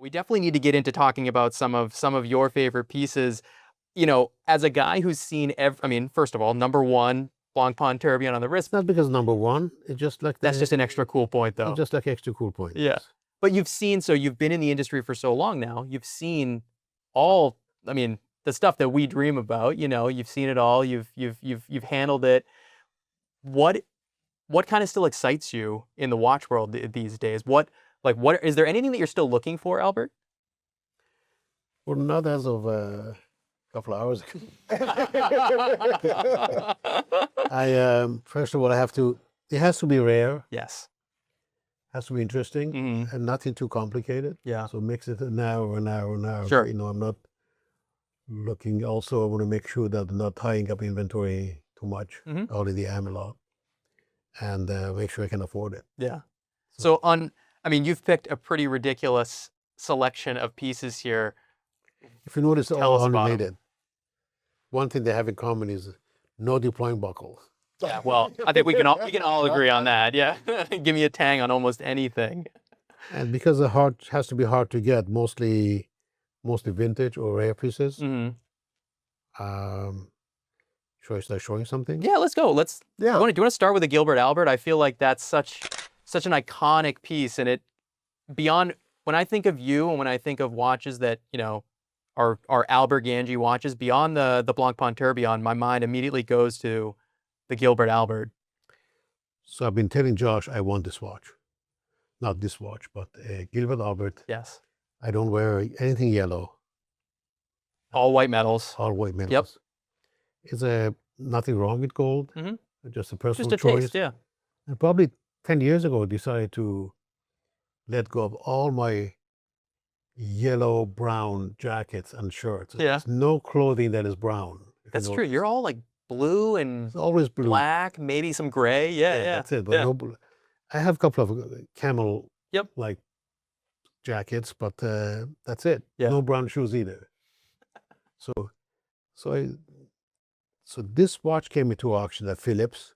We definitely need to get into talking about some of your favorite pieces. You know, as a guy who's seen I mean, first of all, #1 Blancpain Tourbillon on the wrist. It's not because #1. It's just like that's just an extra cool point, though. It's just like extra cool point. Yeah, but you've been in the industry for so long now. You've seen all. I mean, the stuff that we dream about. You know, you've seen it all. You've handled it. What kind of still excites you in the watch world these days? What is there anything that you're still looking for, Albert? Well, not as of a couple of hours ago. First of all, it has to be rare. Yes. Has to be interesting and nothing too complicated. Yeah. So mix it an hour. Sure. You know, I'm not looking. Also, I want to make sure that I'm not tying up inventory too much. Already am a lot, and make sure I can afford it. Yeah. So I mean, you've picked a pretty ridiculous selection of pieces here. If you notice, all unrelated. One thing they have in common is no deploying buckles. Yeah, well, I think we can all agree on that. Yeah, give me a tang on almost anything. And because the heart has to be hard to get, mostly vintage or rare pieces. Should I start showing something? Yeah, let's go. Do you want to start with the Gilbert Albert? I feel like that's such an iconic piece, and it beyond when I think of you and when I think of watches that are Albert Ganjei watches, beyond the Blancpain Tourbillon, my mind immediately goes to the Gilbert Albert. So I've been telling Josh I want this watch. Not this watch, but Gilbert Albert. Yes. I don't wear anything yellow. All white metals. All white metals. Yep. It's nothing wrong with gold. Just a personal choice. Taste, yeah. And probably 10 years ago, I decided to let go of all my yellow, brown jackets and shirts. Yeah. There's no clothing that is brown. That's true. You're all like blue and it's always blue. Black, maybe some gray. Yeah. That's it. But no blue. I have a couple of camel like jackets, but that's it. Yeah. No brown shoes either. So this watch came into auction at Philips,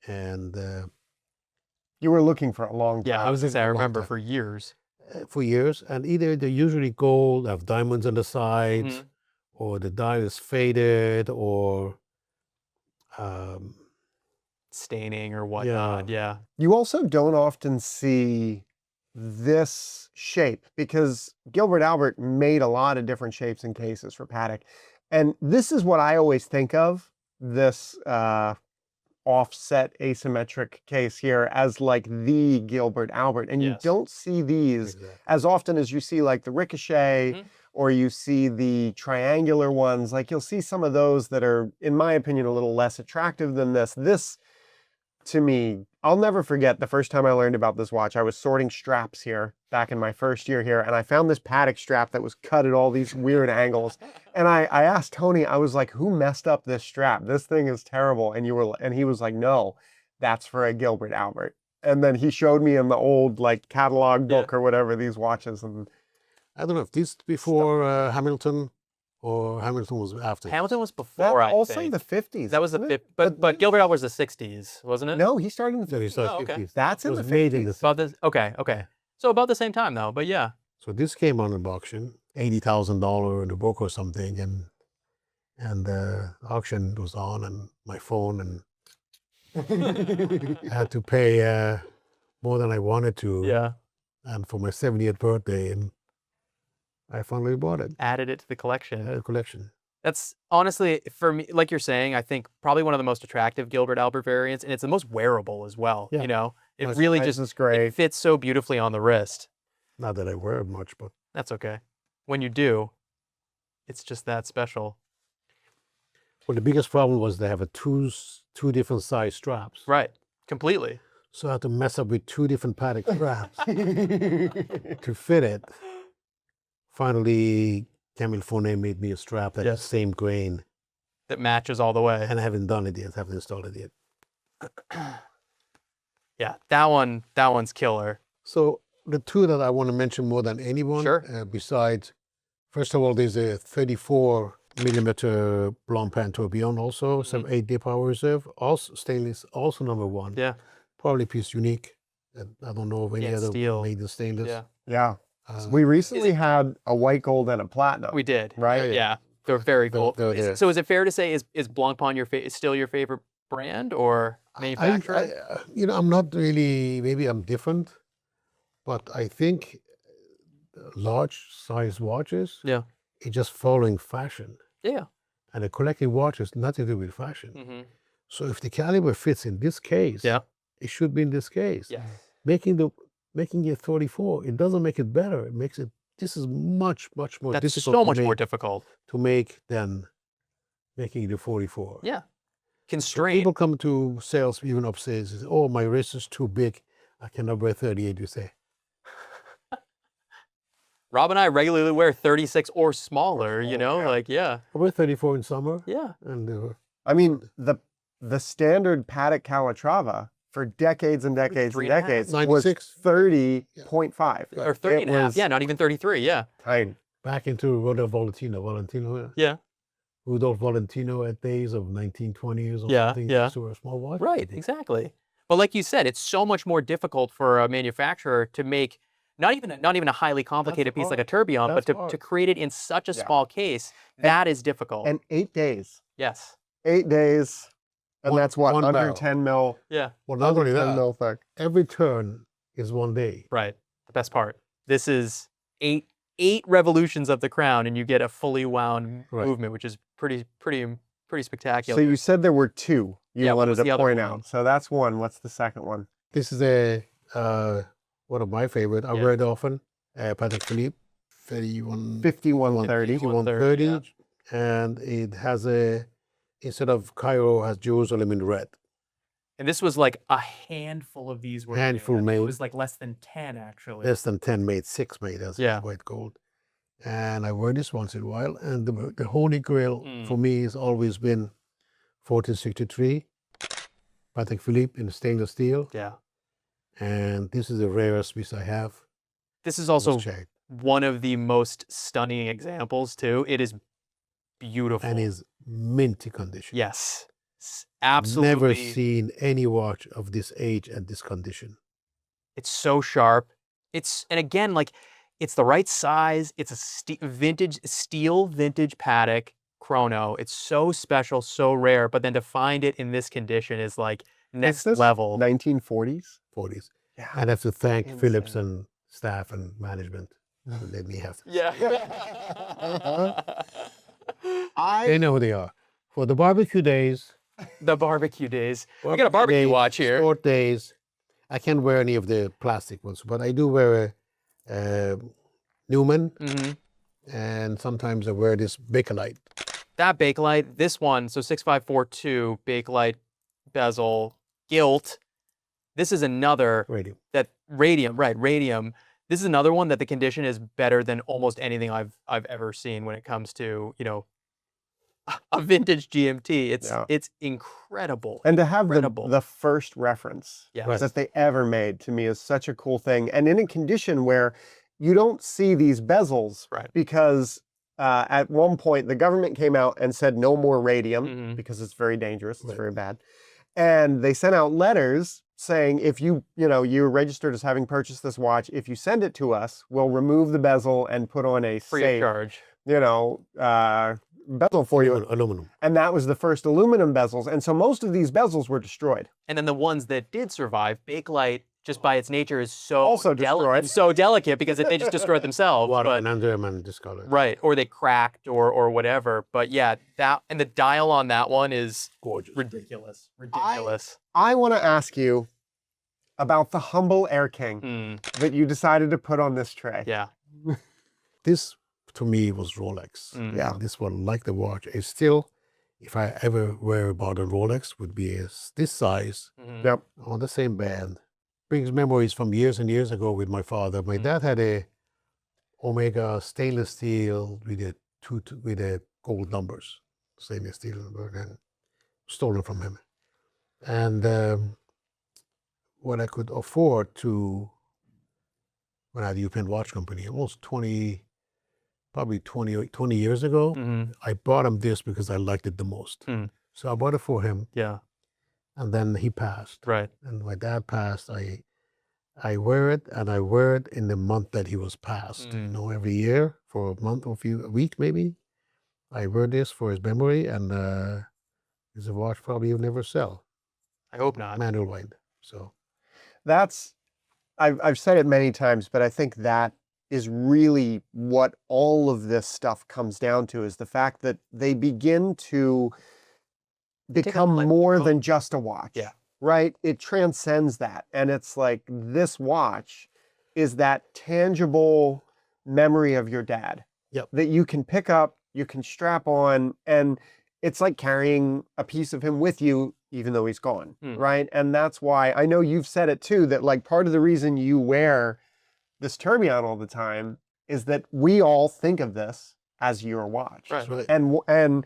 and you were looking for a long time. Yeah, I was gonna say I remember for years. For years, and either they're usually gold, have diamonds on the sides, or the die is faded, or staining or whatnot. Yeah. You also don't often see this shape because Gilbert Albert made a lot of different shapes and cases for Patek. And this is what I always think of, this offset asymmetric case here, as like the Gilbert Albert. And you don't see these as often as you see like the Ricochet or you see the triangular ones. Like you'll see some of those that are, in my opinion, a little less attractive than this. This, to me, I'll never forget the first time I learned about this watch. I was sorting straps here back in my first year here, and I found this Patek strap that was cut at all these weird angles. And I asked Tony, I was like, who messed up this strap? This thing is terrible. And he was like, no, that's for a Gilbert Albert. And then he showed me in the old like catalog book or whatever these watches. And I don't know if this before Hamilton. Or Hamilton was after. Hamilton was before, I also think. the 50s. That was the 50s. But Gilbert Albert was the 60s, wasn't it? No, he started in the 50s. He started 50s. Okay. That's in the 50s. About this, okay. So about the same time, though, but yeah. So this came on an auction, $80,000 in a book or something, and the auction was on, and my phone, and I had to pay more than I wanted to. Yeah. And for my 70th birthday, and I finally bought it. Added it to the collection. Added collection. That's honestly, for me, like you're saying, I think probably one of the most attractive Gilbert Albert variants, and it's the most wearable as well. Yeah. You know, it really just it fits so beautifully on the wrist. Not that I wear it much, but that's okay. When you do, it's just that special. Well, the biggest problem was they have two different size straps. Right, completely. So I had to mess up with two different Patek straps to fit it. Finally, Camille Fournet made me a strap that's the same grain. That matches all the way. And I haven't done it yet, haven't installed it yet. Yeah, that one's killer. So the two that I want to mention more than anyone, besides, first of all, there's a 34 millimeter Blancpain Tourbillon also, some 8-day power reserve, also stainless, also #1. Yeah. Probably piece unique. I don't know of any other steel. made in stainless. Yeah. We recently had a white gold and a platinum. We did. Right? Yeah. They're very cool. They're So is it fair to say is Blancpain still your favorite brand or manufacturer? I'm not really, maybe I'm different, but I think large size watches, Yeah. it's just following fashion. Yeah. And a collecting watch is nothing to do with fashion. Mm-hmm. So if the caliber fits in this case, Yeah. it should be in this case. Yeah. Making it 34, it doesn't make it better. It makes it, this is much, much more That's difficult so much more difficult to make than making the 44. Yeah. So Constraint. people come to sales, even upstairs, and say, oh, my wrist is too big. I cannot wear 38, you say. Rob and I regularly wear 36 or smaller, you know, Yeah. like, yeah. I wear 34 in summer. Yeah. And I mean, the standard Patek Calatrava for decades and decades and 3.5. decades was 96. 30.5. Or 30 It and a half. was Yeah, not even 33. Yeah. tiny. back into Rudolph Valentino. Yeah. Rudolph Valentino at days of 1920s or Yeah, something. yeah. Used to wear a small watch. Right, exactly. But like you said, it's so much more difficult for a manufacturer to make not even a highly complicated piece like a tourbillon, but That's to create it in such a Yeah. small case. That is difficult. And 8 days. Yes. 8 days. And One- that's what, one under barrel. 10 mil. Yeah. Well, not only 10 that, mil thick. every turn is 1 day. Right. The best part. This is eight revolutions of the crown, and you get a fully wound Right. movement, which is pretty spectacular. So you said there were 2 you Yeah, what wanted was to the other point one? out. So that's one. What's the second one? This is one of my favorite. I Yeah. wear it often. Patek Philippe, 31, 5130. 5130, yeah. and it has instead of Cairo, has Jerusalem in red. And this was like a handful of these were made. Handful I think It made. was like less than 10 actually. Less than 10 made, 6 made as Yeah. white gold. And I wear this once in a while. And the holy grail for me has always been 1463, Patek Philippe in stainless steel. Yeah. And this is the rarest piece I have. This is also Let's check. one of the most stunning examples too. It is beautiful. And is minty condition. Yes. Absolutely. Never seen any watch of this age and this condition. It's so sharp. And again, like it's the right size. It's a vintage Patek chrono. It's so special, so rare. But then to find it in this condition is like next this level. 1940s? 40s. Yeah. And I have to thank Insane. Philips and staff and management who let me have this. Yeah. They know who they are. For the barbecue days, The barbecue days. We got a barbecue watch here. Short days. I can't wear any of the plastic ones, but I do wear a Newman, Hmm. and sometimes I wear this Bakelite. That Bakelite, this one, so 6542 Bakelite bezel, gilt. This is another Radio. that radium, right? Radium. This is another one that the condition is better than almost anything I've ever seen when it comes to, a vintage GMT. It's incredible. And to have Incredible. the first reference Yes. that they ever made, to me, is such a cool thing. And in a condition where you don't see these bezels, Right. because at one point the government came out and said no more radium Mhm. because it's very dangerous, it's Right. very bad. And they sent out letters saying, if you're registered as having purchased this watch, if you send it to us, we'll remove the bezel and put on a Free safe, of charge. bezel for you. Aluminum. And that was the first aluminum bezels. And so most of these bezels were destroyed. And then the ones that did survive, Bakelite, just by its nature, is so Also destroyed. so delicate because they just destroyed themselves. Water But, and Underman discolored. right, or they cracked or whatever. But yeah, that and the dial on that one is Gorgeous. ridiculous. Ridiculous. I want to ask you about the humble Air King Mm, that you decided to put on this tray. yeah. This, to me, was Rolex. Mm. Yeah. This one, like the watch, is still, if I ever wear a modern Rolex, would be this size Mhm. Yep. on the same band. Brings memories from years and years ago with my father. My dad had a Omega stainless steel with a gold numbers, stainless steel number, and stolen from him. And what I could afford to, when I had the European Watch Company, almost 20 years ago, Mhm. I bought him this because I liked it the most. Mm. So I bought it for him, Yeah. and then he passed. Right. And my dad passed. I I wear it, and I wear it in the month that he was passed. You know, every year for a month or a week maybe, I wear this for his memory, and it's a watch probably you'll never sell. I hope not. Manual wind. So That's, I've said it many times, but I think that is really what all of this stuff comes down to, is the fact that they begin to become more than just a watch. Yeah. Right? It transcends that. And it's like, this watch is that tangible memory of your dad. Yep. That you can pick up, you can strap on, and it's like carrying a piece of him with you, even though he's gone. Right? And that's why, I know you've said it too, that like part of the reason you wear this tourbillon all the time is that we all think of this as your watch. Right. right. And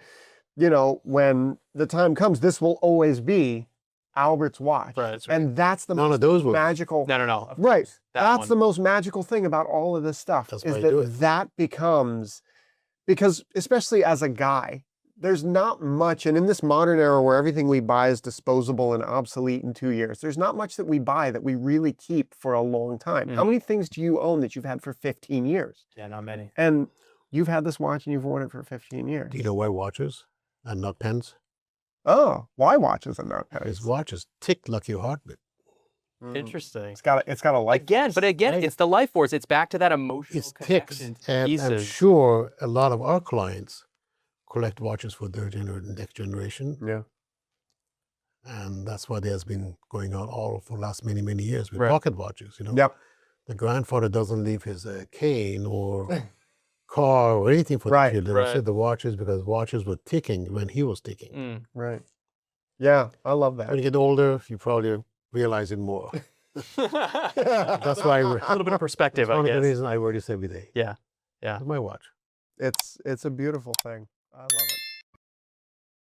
you know, when the time comes, this will always be Albert's watch. Right. And that's the None most of those were. magical. No. Of Right. course, that That's one. the most magical thing about all of this stuff, That's is why I do it. that becomes, because especially as a guy, there's not much, and in this modern era where everything we buy is disposable and obsolete in 2 years, there's not much that we buy that we really keep for a long time. How many things do you own that you've had for 15 years? Yeah, not many. And you've had this watch and you've worn it for 15 years. Do you know why watches and not pens? Oh, why watches and not His pens? watches tick like your heartbeat. Interesting. It's got a life. Again, Right. it's the life force. It's back to that emotional It ticks, connection to and I'm pieces. sure a lot of our clients collect watches for their next generation, Yeah. and that's why there's been going on all for the last many, many years with Right. pocket watches. You know, Yep. the grandfather doesn't leave his cane or car or anything for Right, the children. right. Instead, the watches, because watches were ticking when he was ticking. Right. Yeah, I love that. When you get older, you probably realize it more. That's why A little bit of perspective, that's I one of the guess. reasons I wear this every day. Yeah. It's my watch. It's a beautiful thing. I love it.